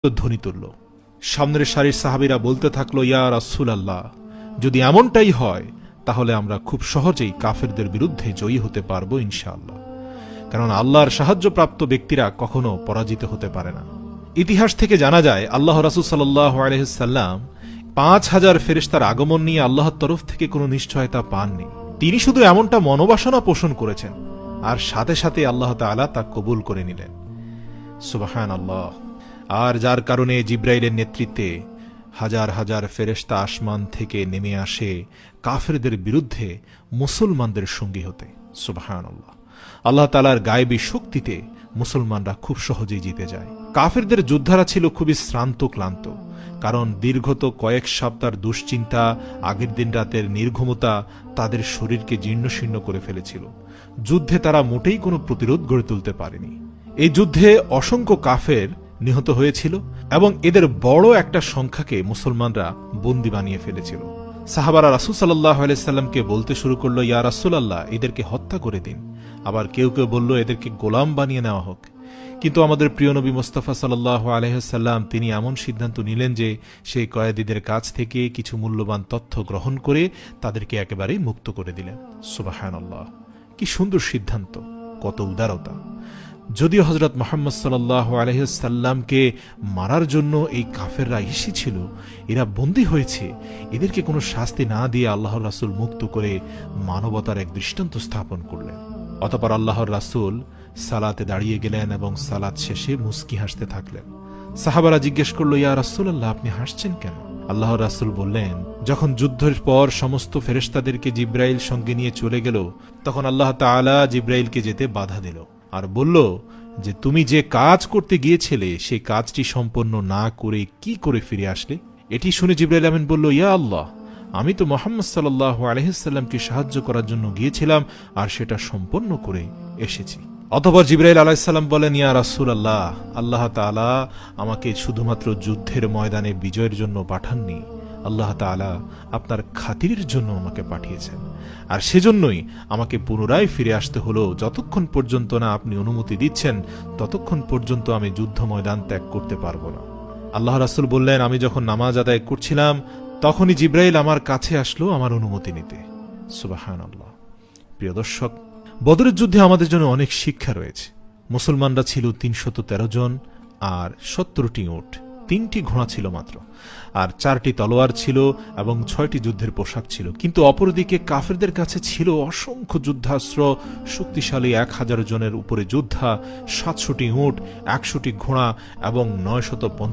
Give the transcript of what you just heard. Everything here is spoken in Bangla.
ধ্বনি তুলল। সামনের সারির সাহাবীরা বলতে থাকলো, ইয়া রাসূলুল্লাহ, যদি এমনটাই হয় তাহলে আমরা খুব সহজেই কাফেরদের বিরুদ্ধে জয়ী হতে পারবো ইনশাআল্লাহ, কারণ আল্লাহর সাহায্যপ্রাপ্ত ব্যক্তিরা কখনো পরাজিত হতে পারে না। ইতিহাস থেকে জানা যায় আল্লাহ রাসূল সাল্লাল্লাহু আলাইহি ওয়াসাল্লাম ৫,০০০ ফেরেশতার আগমন নিয়ে আল্লাহর তরফ থেকে কোনো নিশ্চয়তা পাননি। তিনি শুধু এমনটা মনোবাসনা পোষণ করেছেন, আর সাথে সাথে আল্লাহ তাআলা তা কবুল করে নিলেন। সুবহানাল্লাহ। আর যার কারণে জিব্রাইলের নেতৃত্বে হাজার হাজার ফেরেশতা আসমান থেকে নেমে আসে কাফেরদের বিরুদ্ধে মুসলমানদের সঙ্গী হতে। সুবহানাল্লাহ। আল্লাহ তাআলার গায়েবী শক্তিতে মুসলমানরা খুব সহজেই জিতে যায়। কাফেরদের যোদ্ধারা ছিল খুবই শ্রান্ত ক্লান্ত, কারণ দীর্ঘত কয়েক সপ্তাহের দুশ্চিন্তা, আগের দিন রাতের নির্ঘুমতা তাদের শরীরকে জীর্ণশীর্ণ করে ফেলেছিল। যুদ্ধে তারা মোটেই কোনো প্রতিরোধ গড়ে তুলতে পারেনি। এই যুদ্ধে অসংখ্য কাফের নিহত হয়েছিল এবং এদের বড় একটা সংখ্যাকে মুসলমানরা বন্দী বানিয়ে ফেলেছিল। সাহাবারা রাসূল সাল্লাল্লাহু আলাইহি সাল্লামকে বলতে শুরু করলো, ইয়া রাসূলুল্লাহ, এদেরকে হত্যা করে দিন। আবার কেউ কেউ বলল, এদেরকে গোলাম বানিয়ে নেওয়া হোক। কিন্তু আমাদের প্রিয় নবী মুস্তাফা সাল্লাল্লাহু আলাইহি সাল্লাম তিনি এমন সিদ্ধান্ত নিলেন যে সেই কয়েদীদের কাছ থেকে কিছু মূল্যবান তথ্য গ্রহণ করে তাদেরকে একেবারেই মুক্ত করে দিলেন। সুবহানাল্লাহ, কি সুন্দর সিদ্ধান্ত, কত উদারতা! যদিও হযরত মুহাম্মদ সাল্লাল্লাহু আলাইহি সাল্লামকে মারার জন্য এই কাফেররা এসেছিল, এরা বন্দী হয়েছে, এদেরকে কোনো শাস্তি না দিয়ে আল্লাহর রাসূল মুক্ত করে মানবতার এক দৃষ্টান্ত স্থাপন করলেন। অতঃপর আল্লাহর রাসূল সালাতে দাঁড়িয়ে গেলেন এবং সালাত শেষে মুস্কি হাসতে থাকলেন। সাহাবারা জিজ্ঞেস করল, ইয়া রাসূলুল্লাহ, আপনি হাসছেন কেন? আল্লাহর রাসূল বললেন, যখন যুদ্ধের পর সমস্ত ফেরেশতাদেরকে জিব্রাইল সঙ্গে নিয়ে চলে গেল, তখন আল্লাহ তাআলা জিব্রাইলকে যেতে বাধা দিল আর বলল যে তুমি যে কাজ করতে গিয়েছিলে সেই কাজটি সম্পন্ন না করে কি করে ফিরে আসলে? এটি শুনে জিব্রাইল আমিন বলল, ইয়া আল্লাহ, আমি তো মুহাম্মদ সাল্লাল্লাহু আলাইহি সাল্লামকে সাহায্য করার জন্য গিয়েছিলাম আর সেটা সম্পন্ন করে এসেছি। অতঃপর জিব্রাইল আলাইহিস সালাম বলেন, ইয়া রাসূলুল্লাহ, আল্লাহ তাআলা আমাকে শুধুমাত্র যুদ্ধের ময়দানে বিজয়ের জন্য পাঠাননি, আল্লাহ তাআলা আপনার খাতিরের জন্য আমাকে পাঠিয়েছেন, আর সেজন্যই আমাকে পুনরায় ফিরে আসতে হলো। যতক্ষণ পর্যন্ত না আপনি অনুমতি দিচ্ছেন ততক্ষণ পর্যন্ত আমি যুদ্ধ ময়দান ত্যাগ করতে পারবো না। আল্লাহ রাসূল বললেন, আমি যখন নামাজ আদায় করছিলাম তখনই জিব্রাইল আমার কাছে আসলো আমার অনুমতি নিতে। সুবহানাল্লাহ। প্রিয় দর্শক, বদরের যুদ্ধে আমাদের জন্য অনেক শিক্ষা রয়েছে। মুসলমানরা ছিল ৩১৩ জন আর ৭০টি উট, ৩টি ঘোড়া ছিল মাত্র, আর ৪টি তলোয়ার ছিল এবং ৬টি যুদ্ধের পোশাক ছিল। কিন্তু অপরদিকে কাফেরদের কাছে ছিল অসংখ্য যুদ্ধাস্ত্র, শক্তিশালী ১,০০০ জনের উপরে যোদ্ধা, ৭০০টি উট, ১০০টি ঘোড়া এবং ৯৫০